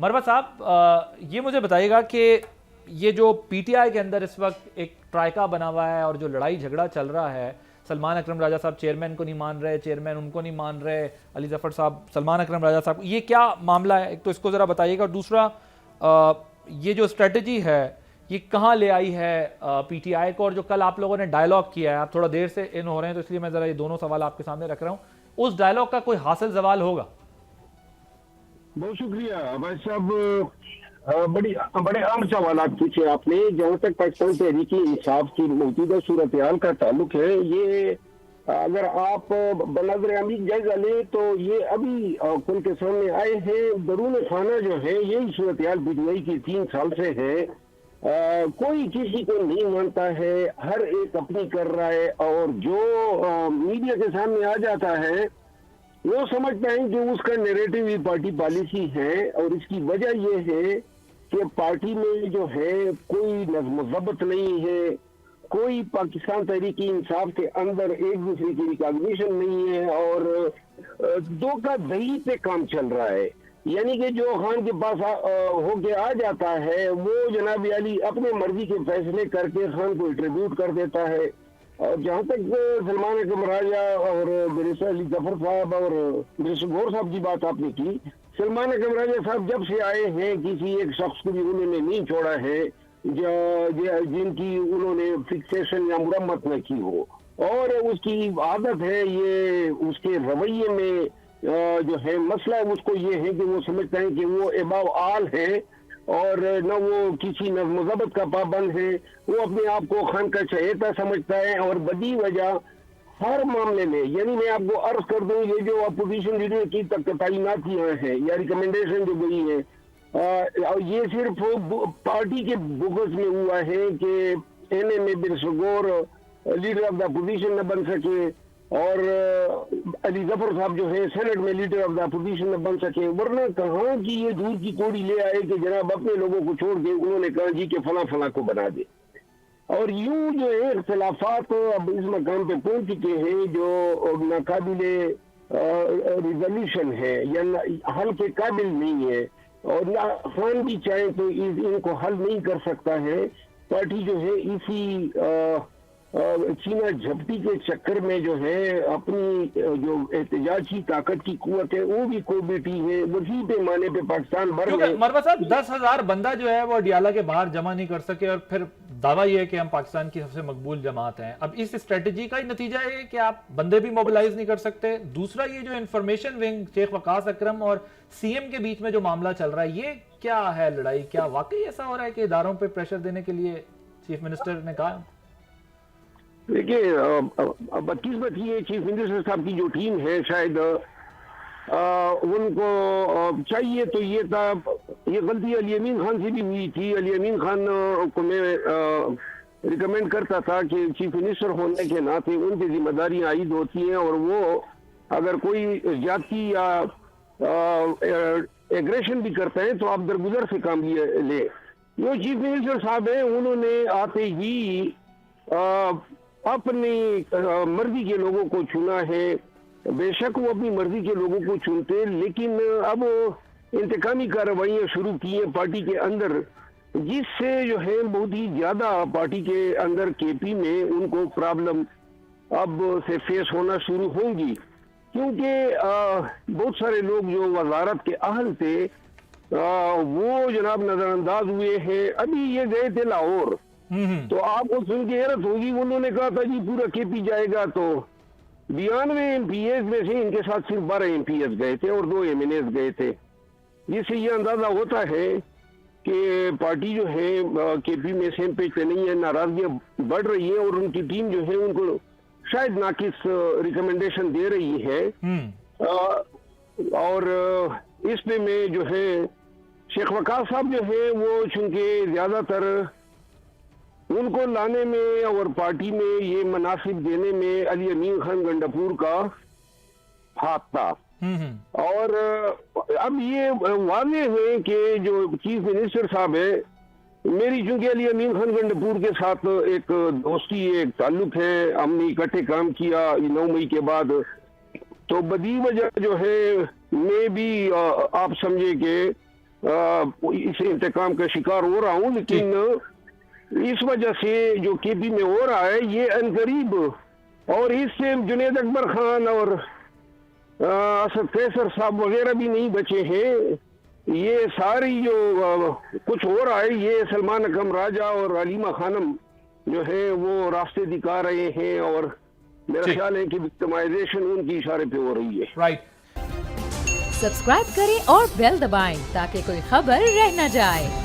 मरवा साहब, ये मुझे बताइएगा कि ये जो पीटीआई के अंदर इस वक्त एक ट्राइका बना हुआ है और जो लड़ाई झगड़ा चल रहा है, सलमान अकरम राजा साहब चेयरमैन को नहीं मान रहे, चेयरमैन उनको नहीं मान रहे, अली जफर साहब सलमान अकरम राजा साहब, ये क्या मामला है? एक तो इसको ज़रा बताइएगा। और दूसरा, ये जो स्ट्रेटजी है ये कहाँ ले आई है पीटीआई को, और जो कल आप लोगों ने डायलॉग किया है, आप थोड़ा देर से इन हो रहे हैं तो इसलिए मैं ज़रा ये दोनों सवाल आपके सामने रख रहा हूँ, उस डायलॉग का कोई हासिल जवाल होगा? बहुत शुक्रिया भाई साहब। बड़े अहम सवाल पूछे आपने। जहाँ तक पाकिस्तान तहरीक इंसाफ की मौजूदा सूरत हाल का ताल्लुक है, ये अगर आप बनज़र अमीर जायजा ले तो ये अभी खुल के सामने आए हैं। दरून खाना जो है यही सूरत हाल पीटीआई की 3 साल से है। कोई किसी को नहीं मानता है, हर एक अपनी कर रहा है, और जो मीडिया के सामने आ जाता है वो समझता है कि उसका नैरेटिव ही पार्टी पॉलिसी है। और इसकी वजह यह है कि पार्टी में जो है कोई नज़्म ज़ब्त नहीं है, कोई पाकिस्तान तहरीक इंसाफ के अंदर एक दूसरे की रिकॉग्निशन नहीं है, और धोखा दही पे काम चल रहा है। यानी कि जो खान के पास होके आ जाता है वो जनाब अली अपने मर्जी के फैसले करके खान को ट्रिब्यूट कर देता है। और जहाँ तक सलमान अकरम राजा और बैरिस्टर अली जफर साहब और बैरिस्टर गौर साहब की बात आपने की, सलमान अकरम राजा साहब जब से आए हैं किसी एक शख्स को भी उन्होंने नहीं छोड़ा है जिनकी उन्होंने फिक्सेशन या मुरम्मत न की हो, और उसकी आदत है ये, उसके रवैये में जो है मसला है उसको ये है कि वो समझता है कि वो एबाव आल है और न वो किसी नज़्म ज़ब्त का पाबंद है। वो अपने आप को खान का चहेता समझता है, और बड़ी वजह हर मामले में, यानी मैं आपको अर्ज कर दूं, ये जो अपोजिशन लीडर की तैनातियां हैं या रिकमेंडेशन जो गई है, ये सिर्फ पार्टी के बुगस में हुआ है कि एनए में barrister Gaur leader of the opposition न बन सके, और अली जफर साहब जो है सेनेट में लीडर ऑफ द अपोजिशन न बन सके। वरना कहाँ की ये दूर की कोड़ी ले आए कि जनाब अपने लोगों को छोड़ के उन्होंने कहा जी के फला फला को बना दे। और यूं जो है इख्तिलाफात अब इस मकाम पे पहुंच चुके हैं जो नाकाबिले रिजोल्यूशन है या हल के काबिल नहीं है, और ना खान भी चाहे तो इनको हल नहीं कर सकता है। पार्टी जो है इसी चीना झपटी के चक्कर में जो है अपनी जो एहतजाजी ताकत की कुवत है वो भी खो बैठी है। वसी पैमाने पे पाकिस्तान भर में मरवा साहब 10,000 बंदा जो है वो अडियाला के बाहर जमा नहीं कर सके, और फिर दावा ये है कि हम पाकिस्तान की सबसे मकबूल जमात हैं। अब इस स्ट्रेटजी का ही नतीजा है कि आप बंदे भी मोबिलाइज नहीं कर सकते। दूसरा, ये जो इंफॉर्मेशन विंग शेख वकास अकरम और सीएम के बीच में जो मामला चल रहा है, ये क्या है लड़ाई? क्या वाकई ऐसा हो रहा है कि इदारों पे प्रेशर देने के लिए चीफ मिनिस्टर ने कहा? देखिए, बदकिस्मत ये चीफ मिनिस्टर साहब की जो टीम है, शायद उनको चाहिए तो ये था, ये गलती अली अमीन खान से भी हुई थी। अली अमीन खान को मैं रिकमेंड करता था कि चीफ मिनिस्टर होने के नाते उनकी जिम्मेदारियां आयद होती हैं, और वो अगर कोई ज्यादती या एग्रेशन भी करते हैं तो आप दरगुजर से काम ले। जो चीफ मिनिस्टर साहब हैं उन्होंने आते ही अपनी मर्जी के लोगों को चुना है। बेशक वो अपनी मर्जी के लोगों को चुनते, लेकिन अब इंतकामी कार्रवाइयां शुरू की हैं पार्टी के अंदर, जिससे जो है बहुत ही ज्यादा पार्टी के अंदर केपी में उनको प्रॉब्लम अब से फेस होना शुरू होंगी, क्योंकि बहुत सारे लोग जो वजारत के अहल थे वो जनाब नजरअंदाज हुए हैं। अभी ये गए थे लाहौर, तो आपको सुन के हैरत होगी, उन्होंने कहा था जी पूरा केपी जाएगा, तो 92 एमपीएस में से इनके साथ सिर्फ 12 एमपीएस गए थे और 2 एमएनएस गए थे, जिससे ये अंदाजा होता है कि पार्टी जो है केपी में सेम पेज पे नहीं है, नाराजगियां बढ़ रही है, और उनकी टीम जो है उनको शायद नाकिस रिकमेंडेशन दे रही है। और इस पे में जो है शेख वकास साहब जो है वो चूंकि ज्यादातर उनको लाने में और पार्टी में ये मुनासिब देने में अली अमीन खान गंडापुर का हाथ था। और अब ये वाजे है कि जो चीफ मिनिस्टर साहब है, मेरी चूंकि अली अमीन खान गंडापुर के साथ एक दोस्ती एक ताल्लुक है, हमने इकट्ठे काम किया 9 मई के बाद, तो बदी वजह जो है मैं भी आप समझे कि इस इंतकाम का शिकार हो रहा हूँ, लेकिन इस वजह से जो केपी में हो रहा है ये अनकरीब, और इससे जुनेद अकबर खान और असद कैसर साहब वगैरह भी नहीं बचे हैं। ये सारी जो कुछ हो रहा है ये सलमान अकरम राजा और हलीमा खानम जो है वो रास्ते दिखा रहे हैं, और मेरा ख्याल है कि विक्टिमाइजेशन उनकी इशारे पे हो रही है। राइट। सब्सक्राइब करें और बेल दबाएं ताकि कोई खबर रह न जाए।